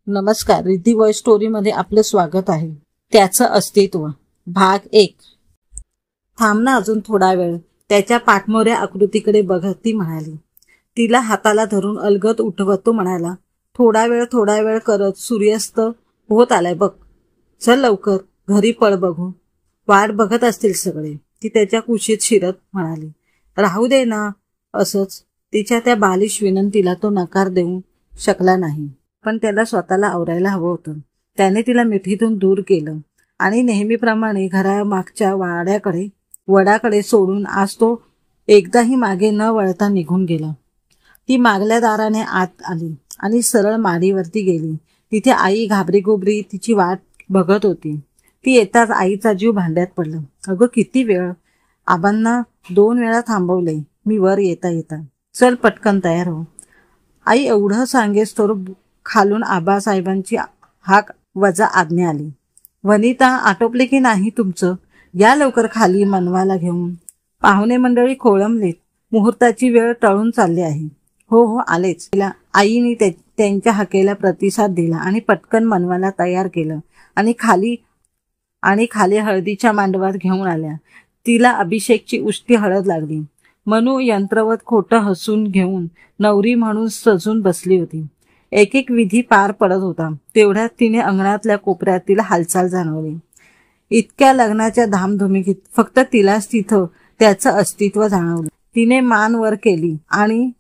नमस्कार, Riddhi voice story मध्ये आपलं स्वागत आहे. त्याचं अस्तित्व भाग 1. थांब ना अजून थोडा वेळ. त्याच्या पाठमोऱ्या आकृतीकडे बघत ती म्हणाली. तिला हाताला धरून अलगद उठवत तो म्हणाला, थोडा वेळ करत सूर्यास्त होत आलाय बघ. चल लवकर, घरी पळ बघू. वाट बघत असतील सगळे. ती त्याच्या कुशीत शिरत म्हणाली. राहू दे ना असंच. तिच्या त्या बालिश विनंतीला तो नकार देऊ शकला नाही. पण त्याला स्वतःला आवरायला हवं होतं. त्याने तिला मिठीतून दूर केलं आणि नेहमीप्रमाणे घरामागच्या वडाकडे सोडून आज तो एकदाही मागे न वळता निघून गेला. ती मागल्या दाराने आत आली आणि सरळ माडीवरती गेली. तिथे आई घाबरीगुबरी तिची वाट बघत होती. ती येताच आईचा जीव भांड्यात पडला. अगं किती वेळ, आबांना 2 वेळा थांबवले मी वर येता. चल पटकन तयार हो. आई एवढं सांगेस तर खालून आबासाहेबांची हाक वजा आज्ञा आली. वनिता, आटोपले की नाही तुमचं? या लवकर खाली मनवाला घेऊन. पाहुणे मंडळी खोळंबलीत. मुहूर्ताची वेळ टळून चालली आहे. हो आलेच. तिला आईने त्यांच्या हाकेला प्रतिसाद दिला आणि पटकन मनवाला तयार केलं आणि खाली हळदीच्या मांडवात घेऊन आल्या. तिला अभिषेकची उष्टी हळद लागली. मनू यंत्रवत खोटं हसून घेऊन नवरी म्हणून सजून बसली होती. एक विधी पार पडत होता. तेवढ्यात तिने अंगणातल्या कोपऱ्यात तिला हालचाल जाणवली. इतक्या लग्नाच्या धामधुमीत फक्त तिलाच तिथं त्याचं अस्तित्व जाणवलं. तिने मान वर केली आणि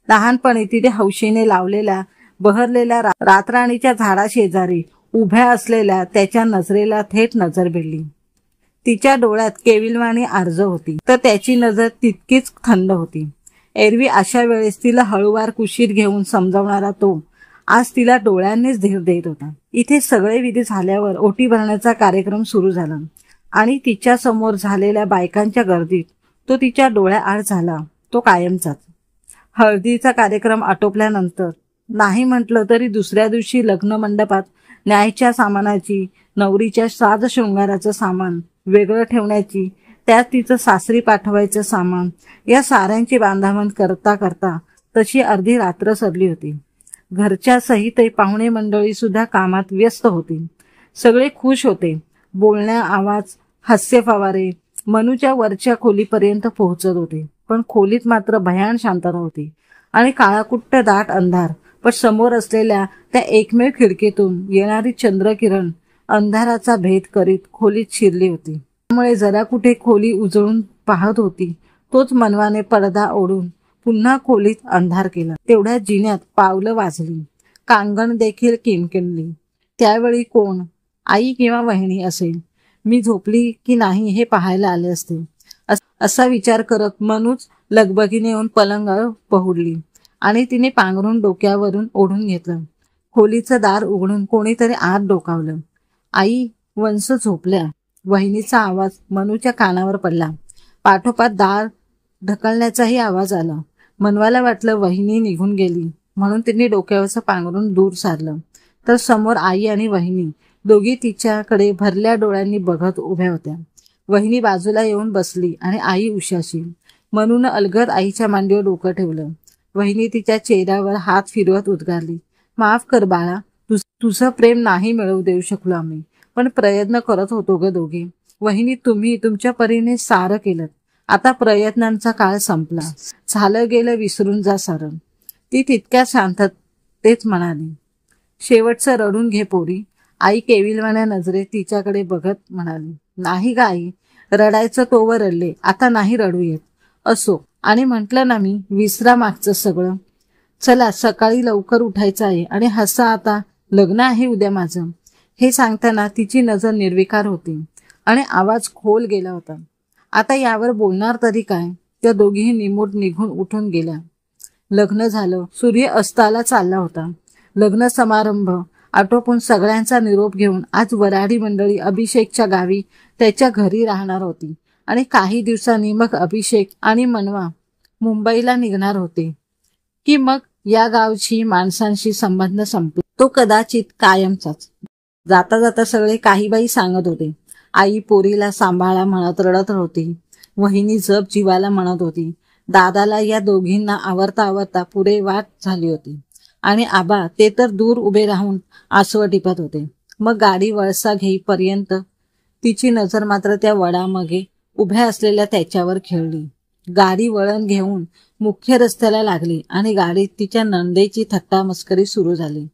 लहानपणी तिने हौशीने लावलेल्या बहरलेल्या रातराणीच्या झाडाशेजारी उभ्या असलेल्या त्याच्या नजरेला थेट नजर भिडली. तिच्या डोळ्यात केविलवाणी आर्ज होती, तर त्याची नजर तितकीच थंड होती. एरवी अशा वेळेस तिला हळूवार कुशीत घेऊन समजावणारा तो आज तिला डोळ्यांनीच धीर देत होता. इथे सगळे विधी झाल्यावर ओटी भरण्याचा कार्यक्रम सुरू झाला आणि तिच्या समोर झालेल्या बायकांच्या गर्दीत तो तिच्या डोळ्याआड झाला तो कायमचाच. हळदीचा कार्यक्रम आटोपल्यानंतर नाही म्हटलं तरी दुसऱ्या दिवशी लग्न मंडपात न्यायच्या सामानाची, नवरीच्या साज शृंगाराचं सामान वेगळं ठेवण्याची, त्यात तिचं सासरी पाठवायचं सामान, या साऱ्यांची बांधावण करता तशी अर्धी रात्र सरली होती. घरच्या सहित पाहुणे मंडळी सुद्धा कामात व्यस्त होती. सगळे खुश होते. बोलण्या आवाज, हास्य फवारे मनूच्या वरच्या खोलीपर्यंत पोहोचत होते. पण खोलीत मात्र भयान शांतता होती आणि काळाकुट्ट दाट अंधार. पण समोर असलेल्या त्या एकमेव खिडकीतून येणारी चंद्रकिरण अंधाराचा भेद करीत खोलीत शिरली होती. त्यामुळे जरा कुठे खोली उजळून पाहत होती तोच मनवाने पडदा ओढून पुन्हा खोलीत अंधार केला. तेवढ्या जिन्यात पावलं वाजली. कांगण देखील किणकिणली. त्यावेळी कोण, आई किंवा वहिनी असेल. मी झोपली की नाही हे पाहायला आले असते असा विचार करत मनूच लगबगीने येऊन पलंगावर पहुडली आणि तिने पांघरून डोक्यावरून ओढून घेतलं. खोलीचं दार उघडून कोणीतरी आत डोकावलं. आई, वंस झोपल्या. वहिनीचा आवाज मनूच्या कानावर पडला. पाठोपाठ दार ढकलण्याचाही आवाज आला. मनवाला वाटलं वहिनी निघून गेली म्हणून तिने डोक्यावरचं पांघरून दूर सारलं. तर समोर आई आणि वहिनी दोघी तिच्याकडे भरल्या डोळ्यांनी बघत उभ्या होत्या. वहिनी बाजूला येऊन बसली आणि आई उशाशी. मनूनं अलगद आईच्या मांडीवर डोकं ठेवलं. वहिनी तिच्या चेहऱ्यावर हात फिरवत उद्गारली, माफ कर बाळा, तुझं प्रेम नाही मिळवू देऊ शकलो आम्ही, पण प्रयत्न करत होतो ग दोघे. वहिनी, तुम्ही तुमच्या परीने सारं केलं. आता प्रयत्नांचा काळ संपला. झालं गेलं विसरून जा सारं. ती तितक्या शांततेत म्हणाली. शेवटचं रडून घे पोरी. आई केविलवाण्या नजरेत तिच्याकडे बघत म्हणाली. नाही ग आई, रडायचं तोवर रडले, आता नाही रडू येत. असो, आणि म्हटलं ना मी, विसरा मागचं सगळं. चला, सकाळी लवकर उठायचं आहे आणि हसा आता, लग्न आहे उद्या माझं. हे सांगताना तिची नजर निर्विकार होती आणि आवाज खोल गेला होता. आता यावर बोलणार तरी काय. त्या दोघीही निमूट निघून उठून गेल्या. लग्न झालं. सूर्य अस्ताला चालला होता. लग्न समारंभ आटोपून सगळ्यांचा निरोप घेऊन आज वराडी मंडळी अभिषेकच्या गावी त्याच्या घरी राहणार होती आणि काही दिवसांनी मग अभिषेक आणि मनवा मुंबईला निघणार होते की मग या गावची माणसांशी संबंध संपला तो कदाचित कायमचाच. जाता जाता सगळे काही बाई सांगत होते. आई पोरीला सांभाळा म्हणत रडत होती. वहिनी जप जीवाला म्हणत होती. दादाला या दोघींना आवरता आवरता पुरे वाट झाली होती. आणि आबा ते तर दूर उभे राहून आसवं टिपत होते. मग गाडी वळसा घेईपर्यंत तिची नजर मात्र त्या वडामागे उभ्या असलेल्या त्याच्यावर खेळली. गाडी वळण घेऊन मुख्य रस्त्याला लागली आणि गाडीत तिच्या नंदेची थट्टा मस्करी सुरू झाली.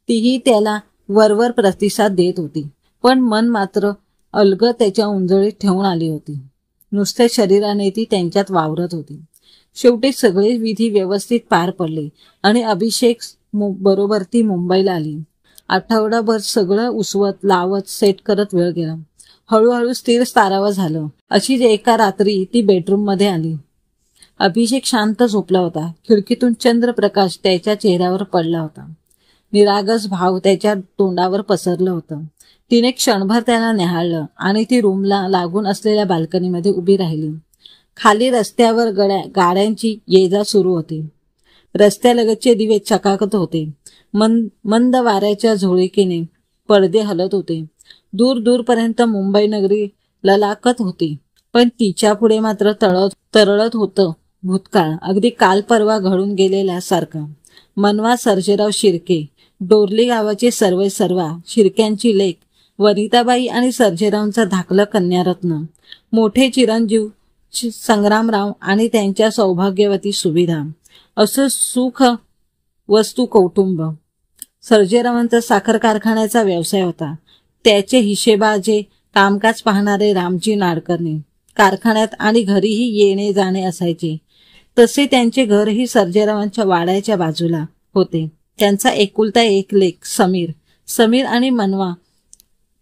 तीही त्याला वरवर प्रतिसाद देत होती, पण मन मात्र अलगद त्याच्या उंजळीत ठेवून आली होती. नुसत्या शरीराने ती त्यांच्यात वावरत होती. शेवटी सगळे विधी व्यवस्थित पार पडले आणि अभिषेक बरोबर ती मुंबईला आली. आठवडाभर सगळं उसवत लावत सेट करत वेळ गेला. हळूहळू स्थिर स्थारावं झालं. अशीच एका रात्री ती बेडरूम मध्ये आली. अभिषेक शांत झोपला होता. खिडकीतून चंद्रप्रकाश त्याच्या चेहऱ्यावर पडला होता. निरागस भाव त्याच्या तोंडावर पसरलं होतं. तिने क्षणभर त्याला निहाळलं आणि ती रूमला लागून असलेल्या बाल्कनीमध्ये उभी राहिली. खाली रस्त्यावर गाड्यांची ये जा सुरू होती. रस्त्यालगतचे दिवे चकाकत होते. मंद वाऱ्याच्या झोळीकीने पडदे हलत होते. दूर दूरपर्यंत मुंबई नगरी ललाकत होती. पण तिच्या पुढे मात्र तरळत होतं भूतकाळ, अगदी काल परवा घडून गेलेल्यासारखं. मनवा सर्जेराव शिर्के, डोरली गावाचे सर्वेसर्वा, शिर्क्यांची लेक वनिताबाई आणि सर्जेरावांचा धाकलं कन्यारत्न, मोठे चिरंजीव संग्रामराव आणि त्यांच्या सौभाग्यवती सुविधा, असं सुख वस्तू कौटुंब. सर्जेरावांचा साखर कारखान्याचा व्यवसाय होता. त्याचे हिशेबाजे कामकाज पाहणारे रामजी नाडकर्णी कारखान्यात आणि घरीही येणे जाणे असायचे. तसे त्यांचे घरही सर्जेरावांच्या वाड्याच्या बाजूला होते. त्यांचा एकुलता एक लेक समीर आणि मनवा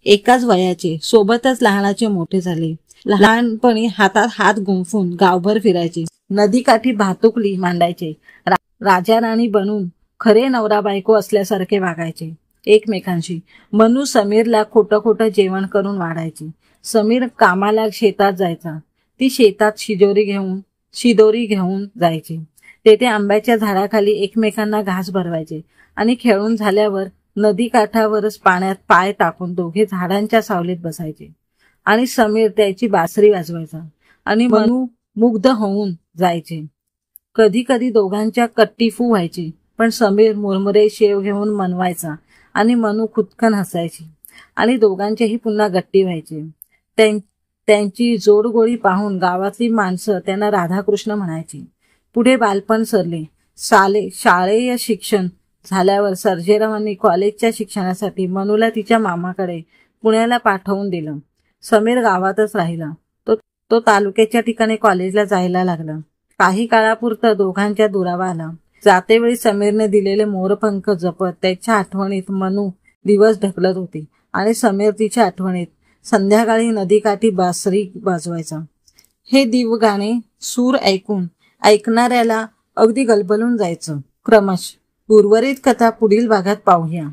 एकाच वयाचे, सोबतच लहानाचे मोठे झाले. लहानपणी हातात हात गुंफून गावभर फिरायचे. नदीकाठी भातुकली मांडायचे. राजा राणी बनून खरे नवरा बायको असल्यासारखे वागायचे एकमेकांशी. मनू समीरला खोटं खोटं जेवण करून वाढायची. समीर कामाला शेतात जायचा. ती शेतात शिदोरी घेऊन जायची. तेथे आंब्याच्या झाडाखाली एकमेकांना घास भरवायचे आणि खेळून झाल्यावर नदी काठावरच पाण्यात पाय टाकून दोघे झाडांच्या सावलीत बसायचे आणि समीर त्याची बासरी वाजवायचा आणि मनू मुग्ध होऊन जायचे. कधी कधी दोघांच्या कट्टीफू व्हायची, पण समीर मुरमुरे शेव घेऊन मनवायचा आणि मनू खुदकन हसायची आणि दोघांचेही पुन्हा गट्टी व्हायचे. त्यांची जोडगोळी पाहून गावातली माणसं त्यांना राधाकृष्ण म्हणायची. पुढे बालपण सरले. शालेय शिक्षण झाल्यावर सर्जेरावांनी कॉलेजच्या शिक्षणासाठी मनूला तिच्या मामाकडे पुण्याला पाठवून दिलं. समीर गावातच राहिला. तो तालुक्याच्या ठिकाणी कॉलेजला जायला लागला. काही काळापुरतं दोघांच्या दुरावा आला. जातेवेळी समीरने दिलेले मोरपंख जपत त्याच्या आठवणीत मनू दिवस ढकलत होती आणि समीर तिच्या आठवणीत संध्याकाळी नदीकाठी बासरी वाजवायचा. हे दिवगाणे सूर ऐकून ऐकणाऱ्याला अगदी गलबलून जायचं. क्रमश उर्वरित कथा पुढील भागात पाहूया.